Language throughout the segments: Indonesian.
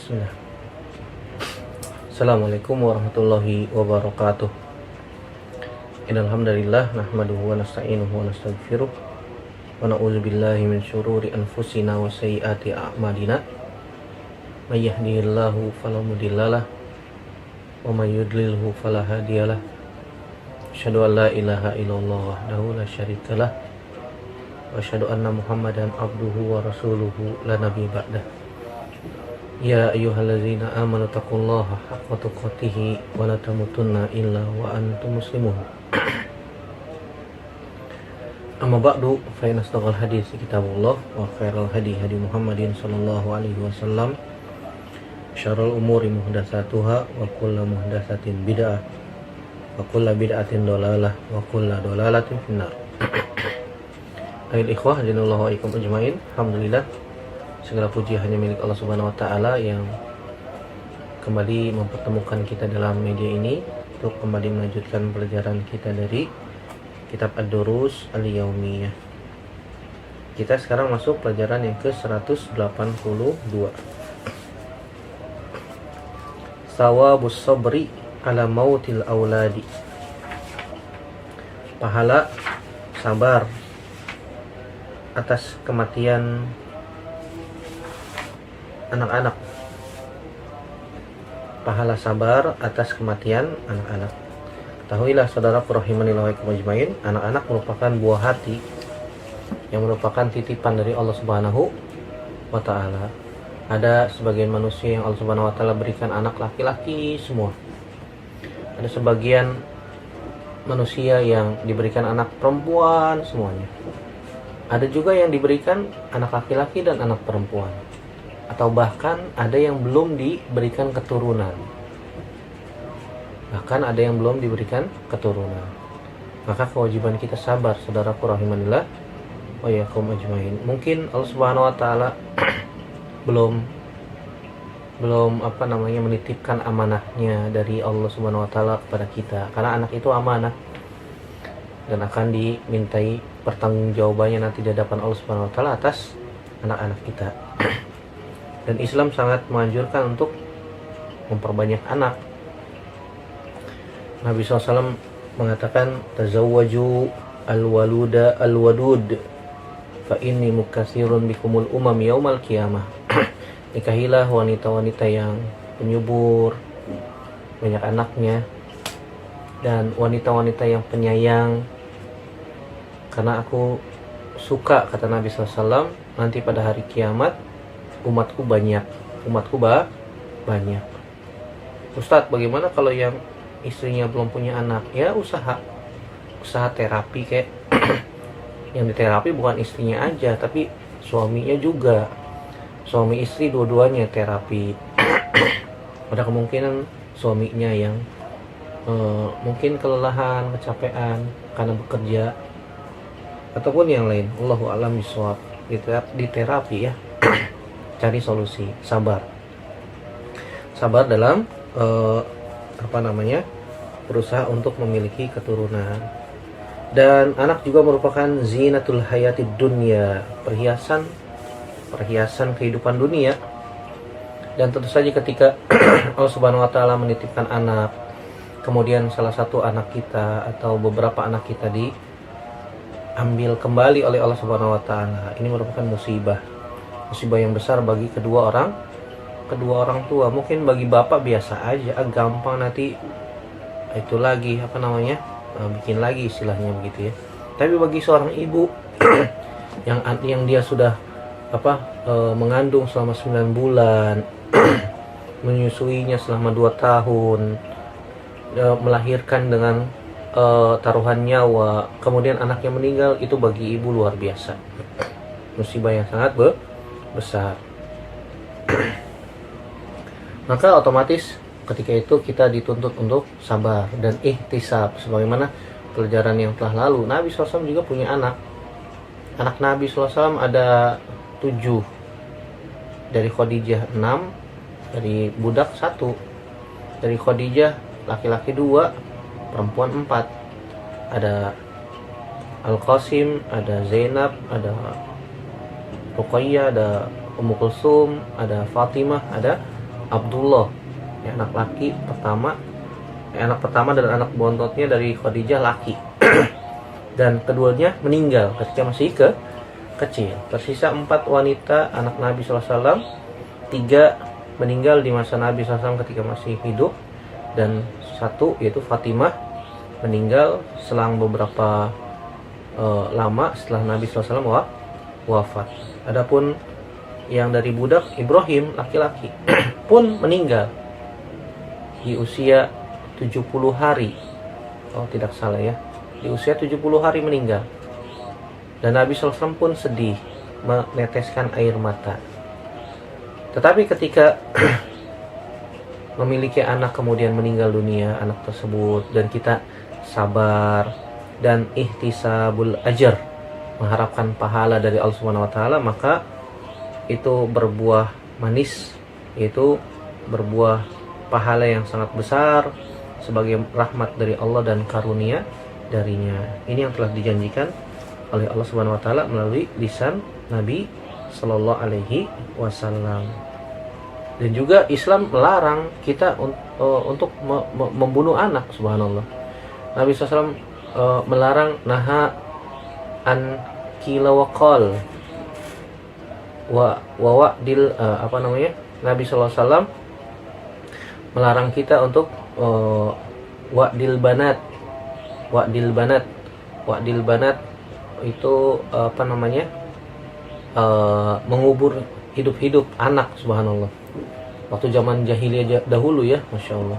Bismillah. Assalamualaikum warahmatullahi wabarakatuh. Innal hamdalillah nahmaduhu wa nasta'inuhu wa nastaghfiruh wa na'udzu billahi min syururi anfusina wa sayyiati a'malina. May yahdihillahu fala mudhillalah wa may yudlilhu fala hadiyalah. Asyhadu an la ilaha illallah wahdahu la syarikalah wa asyhadu anna Muhammadan abduhu wa rasuluhu la nabiyya ba'dah. Ya ayyuhallazina amanu taqullaha haqqa tuqatih wa la tamutunna illa wa antum muslimun. Amma ba'du, fa inna asdaqal hadits kitabullah wa khairal hadi hadi Muhammadin sallallahu alaihi wasallam. Syarrul umuri muhdatsatuha wa kullu muhdatsatin bid'ah wa kullu bid'atin dhalalah wa kullu dhalalatin finnar. Ayol ikhwah janallahu alaikum ajmain. Alhamdulillah, segala puji hanya milik Allah Subhanahu wa taala yang kembali mempertemukan kita dalam media ini untuk kembali melanjutkan pelajaran kita dari kitab Ad-Durus Al-Yaumiyah. Kita sekarang masuk pelajaran yang ke-182. Sawabus sabri ala mautil auladi. Pahala sabar atas kematian anak-anak. Pahala sabar atas kematian anak-anak. Ketahuilah saudaraku rahimanillah wa ajmain, anak-anak merupakan buah hati yang merupakan titipan dari Allah Subhanahu wa taala. Ada sebagian manusia yang Allah Subhanahu wa taala berikan anak laki-laki semua. Ada sebagian manusia yang diberikan anak perempuan semuanya. Ada juga yang diberikan anak laki-laki dan anak perempuan. Atau bahkan ada yang belum diberikan keturunan. Maka kewajiban kita sabar, saudaraku rahimanillah wa yakum ajmain. Mungkin Allah Subhanahu wa taala belum menitipkan amanahnya dari Allah Subhanahu wa taala kepada kita. Karena anak itu amanah dan akan dimintai pertanggungjawabannya nanti di hadapan Allah Subhanahu wa taala atas anak-anak kita. Dan Islam sangat menganjurkan untuk memperbanyak anak. Nabi SAW mengatakan, tazawwaju al-waluda al-wadud fa inni mukatsirun bikumul umam yaumal qiyamah. Nikahilah wanita-wanita yang penyubur, banyak anaknya, dan wanita-wanita yang penyayang, karena aku suka, kata Nabi SAW, nanti pada hari kiamat umatku banyak. Ustadz, bagaimana kalau yang istrinya belum punya anak? Ya usaha terapi kayak yang diterapi bukan istrinya aja, tapi suaminya juga. Suami istri dua-duanya terapi. Ada kemungkinan suaminya yang mungkin kelelahan, kecapean karena bekerja, ataupun yang lain. Allahu a'lam bishawab. Di terapi ya. Cari solusi, sabar dalam berusaha untuk memiliki keturunan. Dan anak juga merupakan zinatul hayatid dunya, perhiasan kehidupan dunia. Dan tentu saja ketika Allah Subhanahu wa taala menitipkan anak, kemudian salah satu anak kita atau beberapa anak kita diambil kembali oleh Allah Subhanahu wa taala, ini merupakan musibah yang besar bagi kedua orang tua. Mungkin bagi bapak biasa aja, gampang, nanti itu lagi bikin lagi istilahnya begitu ya. Tapi bagi seorang ibu yang dia sudah mengandung selama 9 bulan, menyusuinya selama 2 tahun, melahirkan dengan taruhan nyawa, kemudian anaknya meninggal, itu bagi ibu luar biasa, musibah yang sangat besar. Maka otomatis ketika itu kita dituntut untuk sabar dan ihtisab, sebagaimana pelajaran yang telah lalu. Nabi SAW juga punya anak Nabi SAW ada 7, dari Khadijah 6, dari budak 1, dari Khadijah laki-laki 2, perempuan 4. Ada Al-Qasim, ada Zainab, ada Ruqayyah, ada Ummu Kulsum, ada Fatimah, ada Abdullah, ya, anak pertama dan anak bontotnya dari Khadijah laki. Dan keduanya meninggal ketika masih kecil. Tersisa 4 wanita anak Nabi SAW, 3 meninggal di masa Nabi SAW ketika masih hidup, dan 1 yaitu Fatimah meninggal selang beberapa lama setelah Nabi SAW wafat. Adapun yang dari budak Ibrahim laki-laki pun meninggal di usia 70 hari. Oh, tidak salah ya. Di usia 70 hari meninggal. Dan Nabi SAW pun sedih, meneteskan air mata. Tetapi ketika memiliki anak kemudian meninggal dunia anak tersebut, dan kita sabar dan ihtisabul ajr, mengharapkan pahala dari Allah Subhanahu wa taala, maka itu berbuah manis, yaitu berbuah pahala yang sangat besar sebagai rahmat dari Allah dan karunia darinya. Ini yang telah dijanjikan oleh Allah Subhanahu wa taala melalui lisan Nabi sallallahu alaihi wasallam. Dan juga Islam melarang kita untuk membunuh anak, subhanallah. Nabi SAW melarang naha an kila waqal wa wa'dil Nabi SAW melarang kita untuk wa'dil banat itu mengubur hidup-hidup anak, subhanallah. Waktu zaman jahiliyah dahulu ya, masya Allah,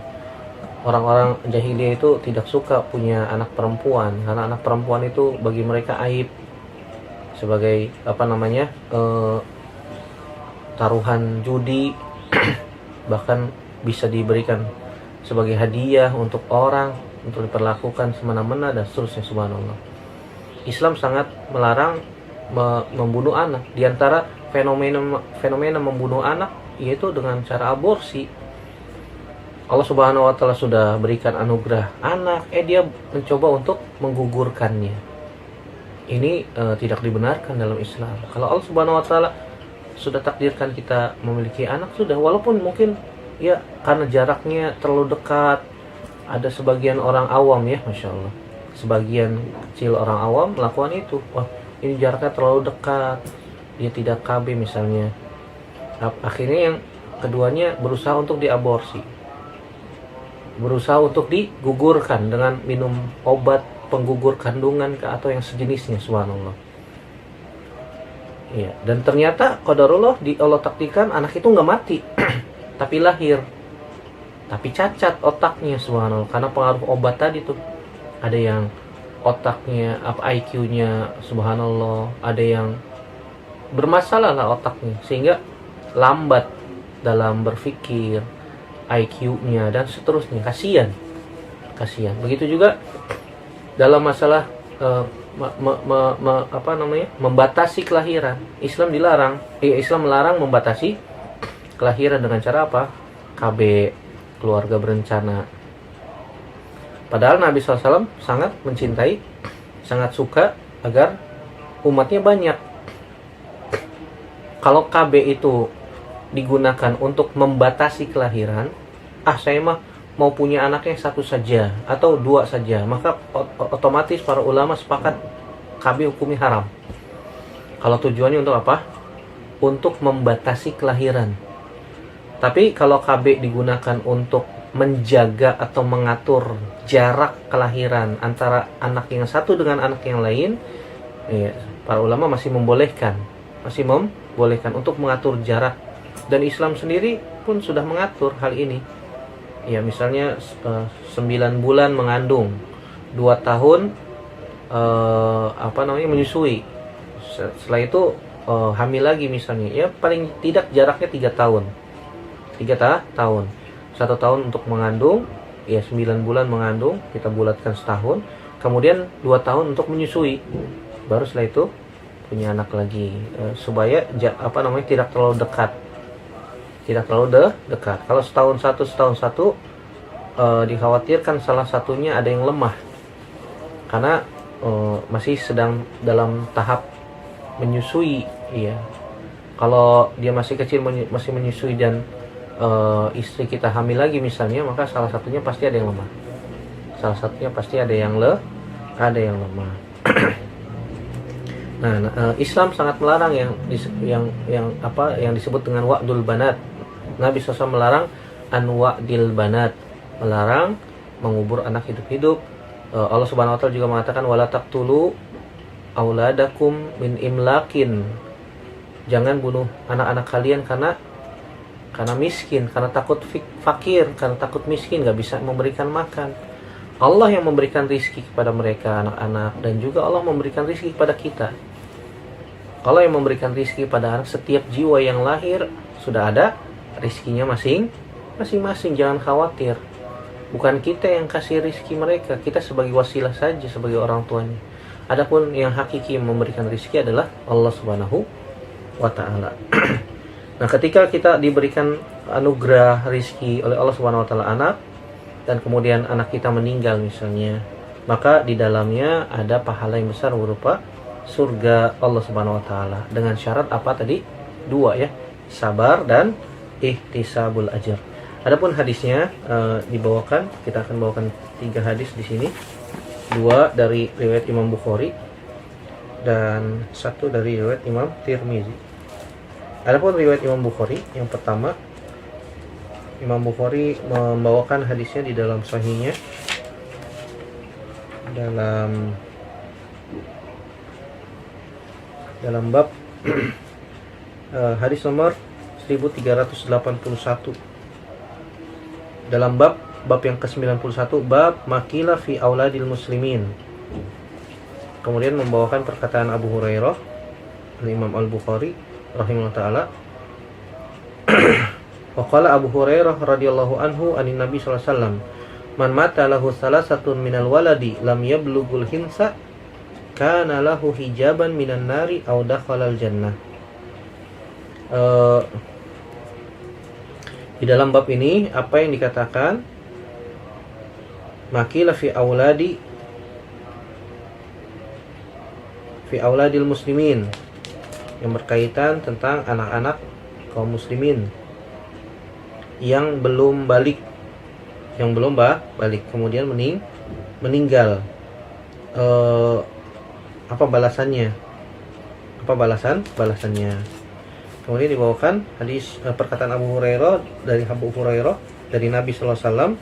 orang-orang jahiliyah itu tidak suka punya anak perempuan, karena anak perempuan itu bagi mereka aib, sebagai taruhan judi, bahkan bisa diberikan sebagai hadiah untuk orang, untuk diperlakukan semena-mena dan seterusnya, subhanallah. Islam sangat melarang membunuh anak. Di antara fenomena membunuh anak yaitu dengan cara aborsi. Allah Subhanahu wa taala sudah berikan anugerah anak, dia mencoba untuk menggugurkannya. Ini tidak dibenarkan dalam Islam. Kalau Allah Subhanahu wa taala sudah takdirkan kita memiliki anak, sudah, walaupun mungkin ya karena jaraknya terlalu dekat. Ada sebagian orang awam ya, masya Allah, sebagian kecil orang awam melakukan itu. Wah, ini jaraknya terlalu dekat, dia tidak KB misalnya. Akhirnya yang keduanya berusaha untuk diaborsi, berusaha untuk digugurkan dengan minum obat penggugur kandungan atau yang sejenisnya, subhanallah. Iya, dan ternyata qadarullah, Allah takdirkan anak itu nggak mati tapi lahir, tapi cacat otaknya, subhanallah, karena pengaruh obat tadi tuh. Ada yang otaknya IQ-nya, subhanallah, ada yang bermasalah lah otaknya, sehingga lambat dalam berpikir, IQ-nya dan seterusnya. Kasihan. Begitu juga dalam masalah membatasi kelahiran. Islam melarang membatasi kelahiran dengan cara apa? KB, keluarga berencana. Padahal Nabi SAW sangat mencintai, sangat suka agar umatnya banyak. Kalau KB itu digunakan untuk membatasi kelahiran, saya mah mau punya anaknya 1 saja atau 2 saja, maka otomatis para ulama sepakat KB hukumnya haram. Kalau tujuannya untuk apa? Untuk membatasi kelahiran. Tapi kalau KB digunakan untuk menjaga atau mengatur jarak kelahiran antara anak yang satu dengan anak yang lain, para ulama masih membolehkan untuk mengatur jarak. Dan Islam sendiri pun sudah mengatur hal ini. Ya, misalnya 9 bulan mengandung, 2 tahun menyusui. Setelah itu hamil lagi misalnya. Ya, paling tidak jaraknya 3 tahun. 3 tahun. 1 tahun untuk mengandung, ya 9 bulan mengandung, kita bulatkan setahun. Kemudian 2 tahun untuk menyusui. Baru setelah itu punya anak lagi, supaya tidak terlalu dekat. Kalau setahun satu dikhawatirkan salah satunya ada yang lemah, karena masih sedang dalam tahap menyusui. Iya, kalau dia masih kecil masih menyusui dan istri kita hamil lagi misalnya, maka salah satunya pasti ada yang lemah. Salah satunya pasti ada yang lemah. Nah, Islam sangat melarang yang disebut dengan wa'dul banat. Nabi SAW melarang wa'dil banat, melarang mengubur anak hidup-hidup. Allah Subhanahu wa taala juga mengatakan wala taqtulu auladakum min imlakin. Jangan bunuh anak-anak kalian karena miskin, karena takut fakir, karena takut miskin, gak bisa memberikan makan. Allah yang memberikan rizki kepada mereka, anak-anak, dan juga Allah memberikan rizki kepada kita. Allah yang memberikan rizki pada anak, setiap jiwa yang lahir sudah ada rizkinya masing-masing, jangan khawatir. Bukan kita yang kasih rizki mereka, kita sebagai wasilah saja, sebagai orang tuanya. Adapun yang hakiki memberikan rizki adalah Allah Subhanahu wa ta'ala. Nah, ketika kita diberikan anugerah rizki oleh Allah Subhanahu wa ta'ala anak, dan kemudian anak kita meninggal misalnya, maka di dalamnya ada pahala yang besar berupa surga Allah Subhanahu wa taala, dengan syarat apa tadi? 2 ya, sabar dan ihtisabul ajr. Adapun hadisnya dibawakan, kita akan bawakan 3 hadis di sini. 2 dari riwayat Imam Bukhari dan 1 dari riwayat Imam Tirmizi. Adapun riwayat Imam Bukhari yang pertama, Imam Bukhari membawakan hadisnya di dalam sahihnya dalam bab hadis nomor 1381, dalam bab yang ke-91, bab makila fi auladil muslimin. Kemudian membawakan perkataan Abu Hurairah, Imam Al-Bukhari rahimahullah taala. Waqala Abu Hurairah radhiyallahu anhu anin Nabi sallallahu alaihi wasallam, man mata lahu salasatun minal waladi lam yablughul hinsa kana lahu hijaban minan nari aw dakhalal jannah. Di dalam bab ini apa yang dikatakan makila fi auladil muslimin, yang berkaitan tentang anak-anak kaum muslimin yang belum balik, kemudian meninggal. Apa balasannya? Balasannya? Kemudian dibawakan hadis perkataan Abu Hurairah dari Nabi sallallahu alaihi wasallam.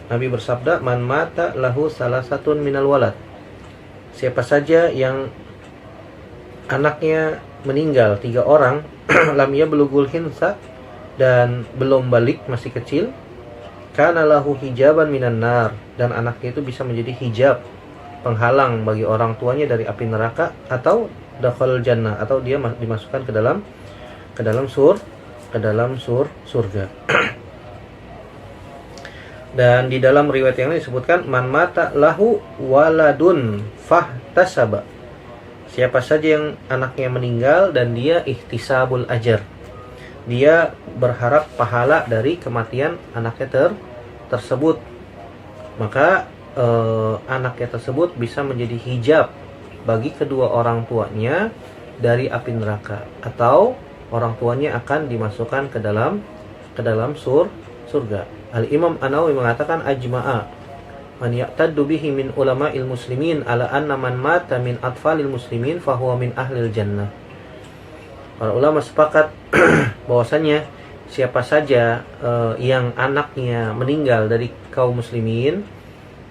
Nabi bersabda, man mata lahu salasatun minal walad. Siapa saja yang anaknya meninggal 3 orang, lam yablughul hinsa, dan belum balik, masih kecil, kana lahu hijaban minan nar, dan anaknya itu bisa menjadi hijab, penghalang bagi orang tuanya dari api neraka, atau dakhalul jannah, atau dia dimasukkan ke dalam surga. Dan di dalam riwayat yang lain disebutkan man mata lahu waladun fahtasaba. Siapa saja yang anaknya meninggal dan dia ihtisabul ajr, dia berharap pahala dari kematian anaknya tersebut, maka anaknya tersebut bisa menjadi hijab bagi kedua orang tuanya dari api neraka, atau orang tuanya akan dimasukkan ke dalam surga. Al-Imam An-Nawawi mengatakan ajma'a man ya'taddu bihi min ulama'il muslimin ala anna man mata min atfalil muslimin fahuwa min ahlil jannah. Para ulama sepakat bahwasannya siapa saja yang anaknya meninggal dari kaum muslimin,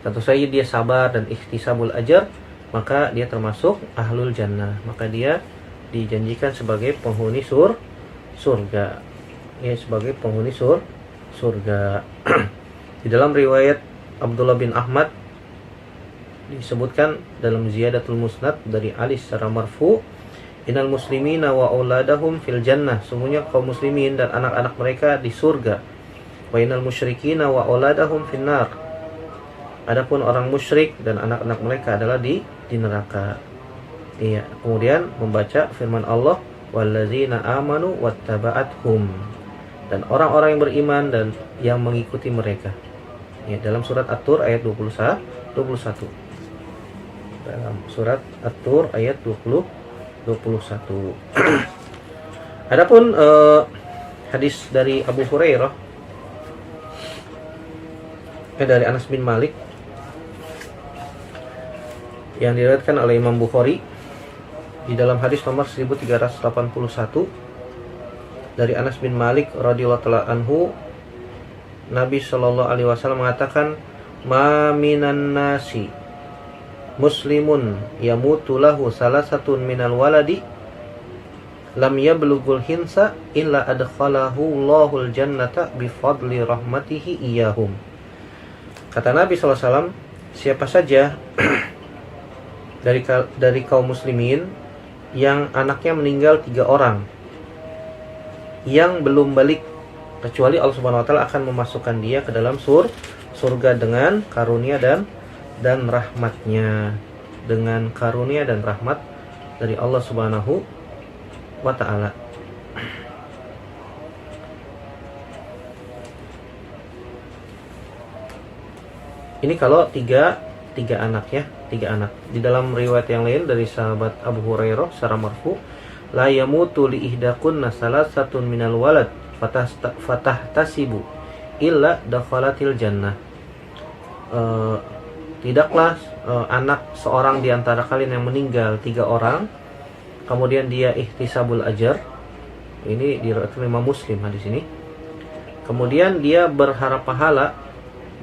tentu saja dia sabar dan ihtisabul ajr, maka dia termasuk ahlul jannah, maka dia dijanjikan sebagai penghuni surga. Ya, sebagai penghuni surga. Di dalam riwayat Abdullah bin Ahmad disebutkan dalam Ziyadatul Musnad dari Ali secara marfu, innal muslimina wa auladahum fil jannah, sungguhnya kaum muslimin dan anak-anak mereka di surga. Wa innal musyrikina wa auladahum finnar, adapun orang musyrik dan anak-anak mereka adalah di neraka. Iya, kemudian membaca firman Allah, wallazina amanu wattaba'athum, dan orang-orang yang beriman dan yang mengikuti mereka. Ya, dalam surat At-Tur ayat 21. Dalam surat At-Tur ayat 21. Adapun hadis dari Abu Hurairah dari Anas bin Malik yang diriwayatkan oleh Imam Bukhari di dalam hadis nomor 1381 dari Anas bin Malik radhiyallahu taala anhu, Nabi Shallallahu alaihi wasallam mengatakan, "Ma minan nasi muslimun yamutu lahu salasatun minal waladi lam yablughul hinsa illa adkhalahu Allahul jannata bifadli rahmatihi iyahum." Kata Nabi sallallahu alaihi wasallam, siapa saja dari kaum muslimin yang anaknya meninggal 3 orang yang belum balik, kecuali Allah Subhanahu wa taala akan memasukkan dia ke dalam surga dengan karunia dan rahmatnya, dengan karunia dan rahmat dari Allah Subhanahu wa taala. Ini kalau tiga anak ya, 3 anak. Di dalam riwayat yang lain dari sahabat Abu Hurairah secara marfu, la yamutu li ihdakunna salasatun minal walad fatahtasibu illa dakhalatil jannah. Tidaklah anak seorang di antara kalian yang meninggal 3 orang, kemudian dia ihtisabul ajar. Ini diriwayatkan Imam Muslim hadis ini. Kemudian dia berharap pahala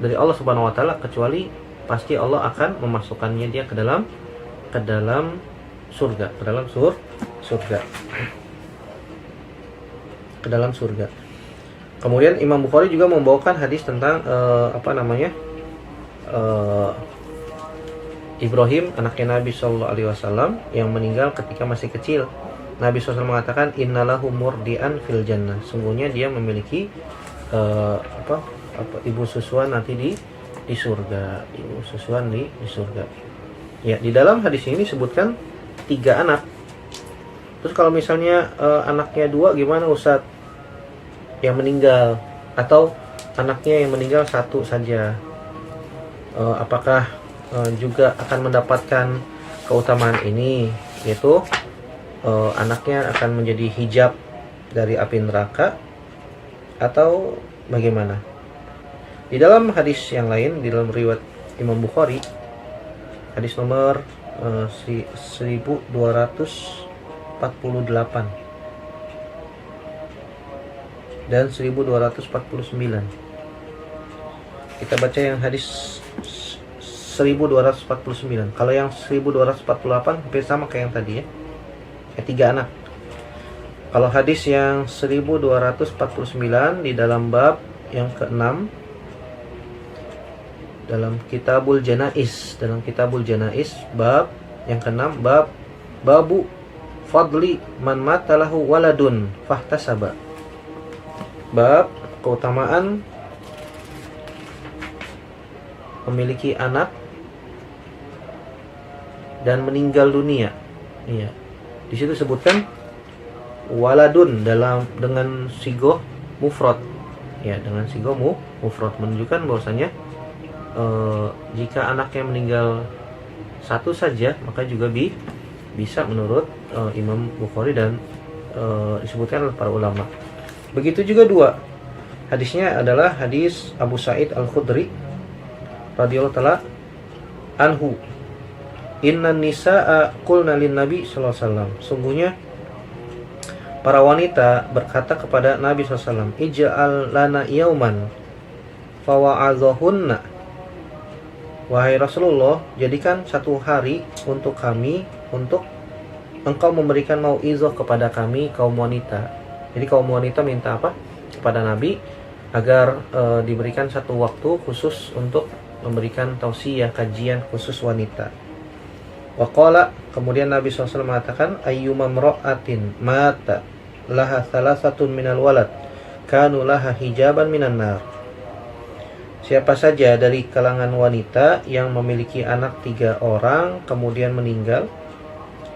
dari Allah Subhanahu wa taala, kecuali pasti Allah akan memasukkannya dia ke dalam surga, ke dalam surga. Ke dalam surga. Kemudian Imam Bukhari juga membawakan hadis tentang Ibrahim, anaknya Nabi Shallallahu alaihi wasallam yang meninggal ketika masih kecil. Nabi SAW mengatakan, innalahu murdian fil jannah. Sungguhnya dia memiliki ibu susuan nanti di surga, ibu susuan di surga. Ya, di dalam hadis ini disebutkan 3 anak. Terus kalau misalnya anaknya 2 gimana Ustaz? Yang meninggal, atau anaknya yang meninggal 1 saja, apakah juga akan mendapatkan keutamaan ini, yaitu anaknya akan menjadi hijab dari api neraka, atau bagaimana? Di dalam hadis yang lain, di dalam riwayat Imam Bukhari, hadis nomor 1248 dan 1249. Kita baca yang hadis 1249. Kalau yang 1248 hampir sama kayak yang tadi ya. 3 anak. Kalau hadis yang 1249 di dalam bab yang ke-6 dalam Kitabul Janais, bab yang ke-6, babu fadli man mata lahu waladun fahtasaba. Bab keutamaan memiliki anak dan meninggal dunia. Iya. Di situ sebutkan waladun dengan sigoh mufrad. Ya, dengan sigoh mufrad menunjukkan bahwasanya jika anaknya meninggal 1 saja, maka juga bisa menurut Imam Bukhari dan disebutkan oleh para ulama. Begitu juga 2. Hadisnya adalah hadis Abu Sa'id Al-Khudri radhiyallahu taala anhu. Innan nisaa qulna lin Nabi sallallahu alaihi wasallam. Sungguhnya para wanita berkata kepada Nabi sallallahu alaihi wasallam, ij'al lana yauman fawa'adhahunna. Wahai Rasulullah, jadikan 1 hari untuk kami, untuk engkau memberikan mau'izah kepada kami kaum wanita. Jadi kaum wanita minta apa kepada Nabi? Agar diberikan 1 waktu khusus untuk memberikan tausiah, kajian khusus wanita. Waqala, kemudian Nabi SAW mengatakan, ayyuma mra'atin mata laha salasatun minal walad kanu laha hijaban minan nar. Siapa saja dari kalangan wanita yang memiliki anak 3 orang kemudian meninggal,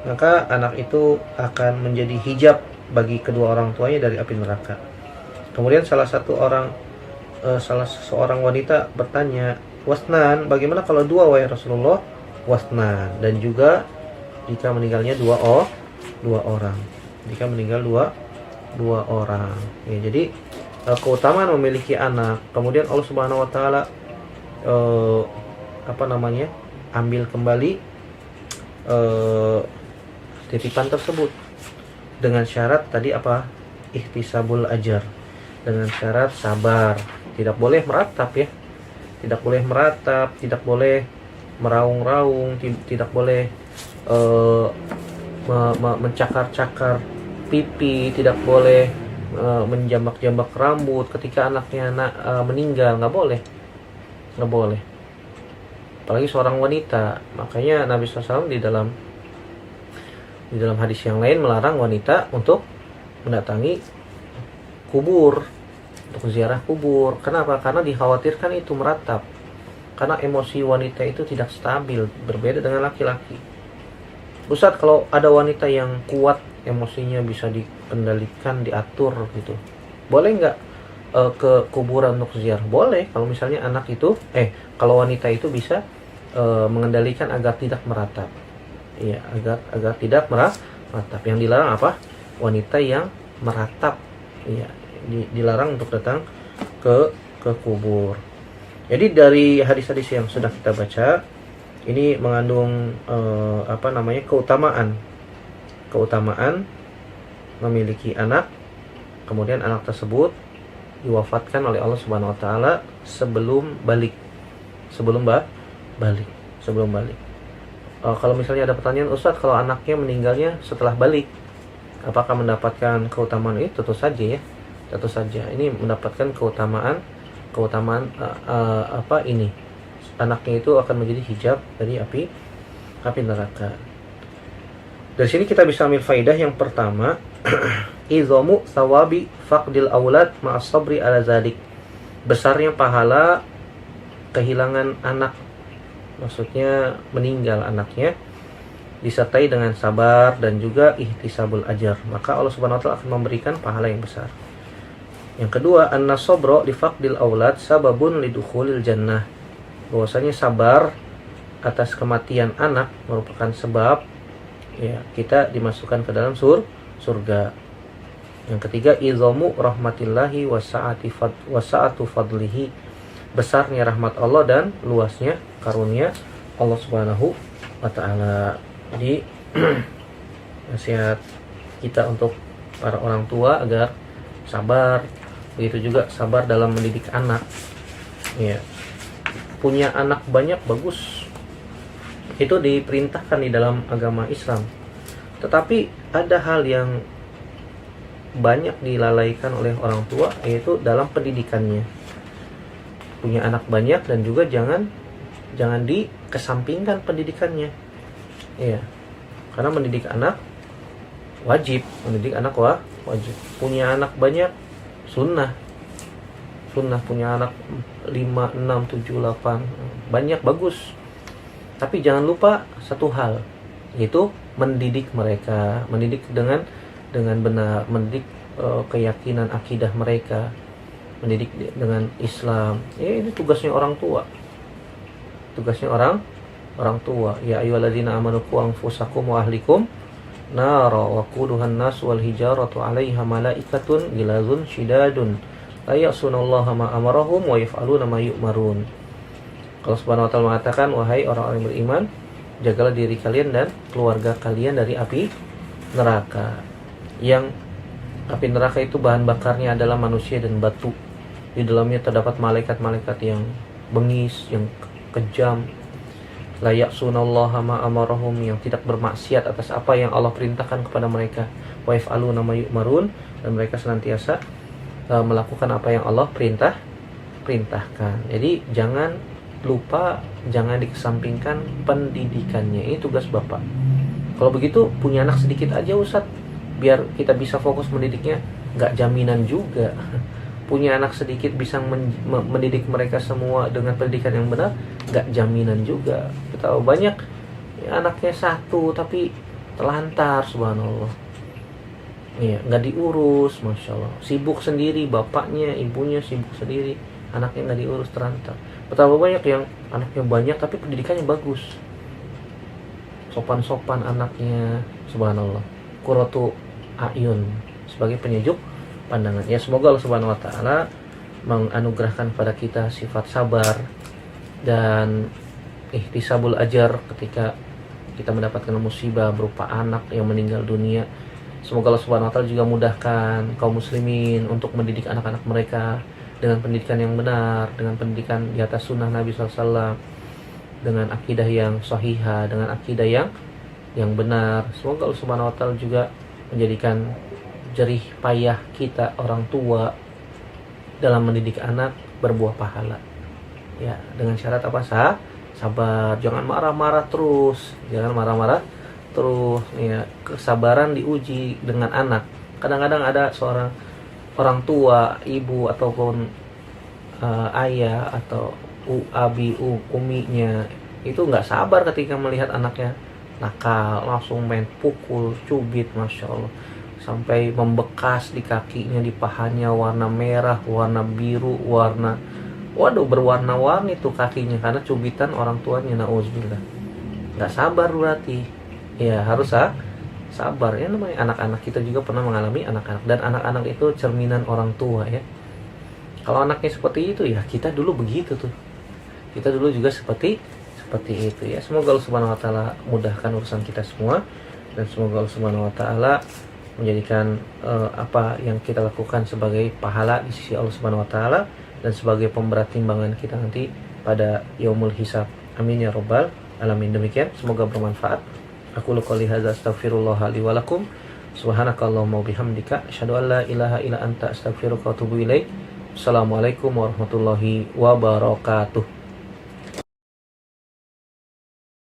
maka anak itu akan menjadi hijab bagi kedua orang tuanya dari api neraka. Kemudian salah seorang wanita bertanya, wasnan, bagaimana kalau 2 wahai Rasulullah? Wasnan, dan juga jika meninggalnya 2 orang. Jika meninggal 2 orang. Ya, jadi keutamaan memiliki anak. Kemudian Allah Subhanahu wa taala eh, ambil kembali titipan tersebut dengan syarat tadi apa, ihtisabul ajar, dengan syarat sabar, tidak boleh meratap ya, tidak boleh meratap, tidak boleh meraung-raung, tidak boleh mencakar-cakar pipi, tidak boleh menjambak-jambak rambut ketika anaknya meninggal, nggak boleh, nggak boleh, apalagi seorang wanita. Makanya Nabi SAW di dalam hadis yang lain melarang wanita untuk mendatangi kubur, untuk ziarah kubur. Kenapa? Karena dikhawatirkan itu meratap, karena emosi wanita itu tidak stabil, berbeda dengan laki-laki. Ustadz, kalau ada wanita yang kuat emosinya, bisa dikendalikan, diatur gitu, boleh nggak ke kuburan untuk ziarah? Boleh, kalau misalnya anak itu kalau wanita itu bisa mengendalikan agar tidak meratap. Iya, agar tidak meratap. Yang dilarang apa? Wanita yang meratap. Iya, dilarang untuk datang ke kubur. Jadi dari hadis-hadis yang sudah kita baca, ini mengandung keutamaan memiliki anak, kemudian anak tersebut diwafatkan oleh Allah Subhanahu wa taala sebelum balik. Kalau misalnya ada pertanyaan, Ustadz, kalau anaknya meninggalnya setelah balik, apakah mendapatkan keutamaan itu? Tentu saja ya, tentu saja. Ini mendapatkan keutamaan ini, anaknya itu akan menjadi hijab dari api neraka. Dari sini kita bisa ambil faidah yang pertama, izamu thawabi faqdil aulad ma'as sabri ala zalik. Besarnya pahala kehilangan anak, maksudnya meninggal anaknya, disertai dengan sabar dan juga ihtisabul ajar, maka Allah Subhanahu wa taala akan memberikan pahala yang besar. Yang kedua, anna sabra li faqdil aulad sababun lidukhulil jannah. Bahwasanya sabar atas kematian anak merupakan sebab ya kita dimasukkan ke dalam surga. Yang ketiga, izamu rahmatillahi wasa'atu fadlihi. Besarnya rahmat Allah dan luasnya karunia Allah Subhanahu wa taala. Jadi nasihat kita untuk para orang tua agar sabar, begitu juga sabar dalam mendidik anak. Ya. Punya anak banyak bagus, itu diperintahkan di dalam agama Islam. Tetapi ada hal yang banyak dilalaikan oleh orang tua, yaitu dalam pendidikannya. Punya anak banyak dan juga jangan dikesampingkan pendidikannya. Iya. Karena mendidik anak wajib, wajib. Punya anak banyak sunnah, punya anak 5, 6, 7, 8 banyak bagus. Tapi jangan lupa satu hal, yaitu mendidik mereka, mendidik dengan benar, mendidik keyakinan akidah mereka, mendidik dengan Islam. Ya, ini tugasnya orang tua. Ya ayyuhalladzina amanu qu anfusakum wa ahlikum nara waquduhan nas wal hijaratu 'alaiha malaikatun ghilazun syidadun la ya'sunallaha ma amarahum wa yaf'aluna ma yu'marun. Allah Subhanahu wa taala mengatakan, wahai orang-orang yang beriman, jagalah diri kalian dan keluarga kalian dari api neraka. Yang api neraka itu bahan bakarnya adalah manusia dan batu. Di dalamnya terdapat malaikat-malaikat yang bengis, yang kejam. La ya'sunallaha ma amarahum, yang tidak bermaksiat atas apa yang Allah perintahkan kepada mereka. Wa yaf'aluna ma yu'marun, dan mereka senantiasa melakukan apa yang Allah perintahkan. Jadi jangan lupa, jangan dikesampingkan pendidikannya. Ini tugas bapak. Kalau begitu punya anak sedikit aja Ustadz, biar kita bisa fokus mendidiknya, nggak jaminan juga. Punya anak sedikit bisa mendidik mereka semua dengan pendidikan yang benar, nggak jaminan juga. Kita tahu banyak ya, anaknya satu tapi telantar, subhanallah. Iya, nggak diurus, masya Allah. Sibuk sendiri, bapaknya, ibunya sibuk sendiri, anaknya nggak diurus, terantar. Betapa banyak yang anaknya banyak tapi pendidikannya bagus, sopan-sopan anaknya, subhanallah. Qurratu a'yun, sebagai penyejuk pandangan. Ya, semoga Allah Subhanahu wa taala menganugerahkan pada kita sifat sabar, dan ihtisabul ajar ketika kita mendapatkan musibah berupa anak yang meninggal dunia. Semoga Allah Subhanahu wa taala juga mudahkan kaum muslimin untuk mendidik anak-anak mereka dengan pendidikan yang benar, dengan pendidikan di atas sunnah Nabi SAW, dengan akidah yang sahihah, dengan akidah yang benar. Semoga Allah Subhanahu wa taala juga menjadikan jerih payah kita orang tua dalam mendidik anak berbuah pahala. Ya, dengan syarat apa? Sabar, jangan marah-marah terus, ya. Kesabaran diuji dengan anak. Kadang-kadang ada seorang orang tua, ibu ataupun ayah atau uminya itu nggak sabar ketika melihat anaknya nakal, langsung main pukul, cubit, masya Allah, sampai membekas di kakinya, di pahanya, warna merah, warna biru, berwarna-warni tuh kakinya karena cubitan orang tuanya, nauzubillah. Nggak sabar berarti. Ya harus sabar. Ya namanya anak-anak, kita juga pernah mengalami anak-anak, dan anak-anak itu cerminan orang tua ya. Kalau anaknya seperti itu ya kita dulu begitu tuh. Kita dulu juga seperti itu ya. Semoga Allah Subhanahu wa taala mudahkan urusan kita semua, dan semoga Allah Subhanahu wa taala menjadikan apa yang kita lakukan sebagai pahala di sisi Allah Subhanahu wa taala dan sebagai pemberat timbangan kita nanti pada yaumul hisab. Amin ya rabbal alamin. Demikian, semoga bermanfaat. Aku qouli hadza astaghfirullah li wa lakum. Subhanakallahumma bihamdika asyhadu an la ilaha illa anta astaghfiruka wa atubu ilaik. Assalamualaikum warahmatullahi wabarakatuh.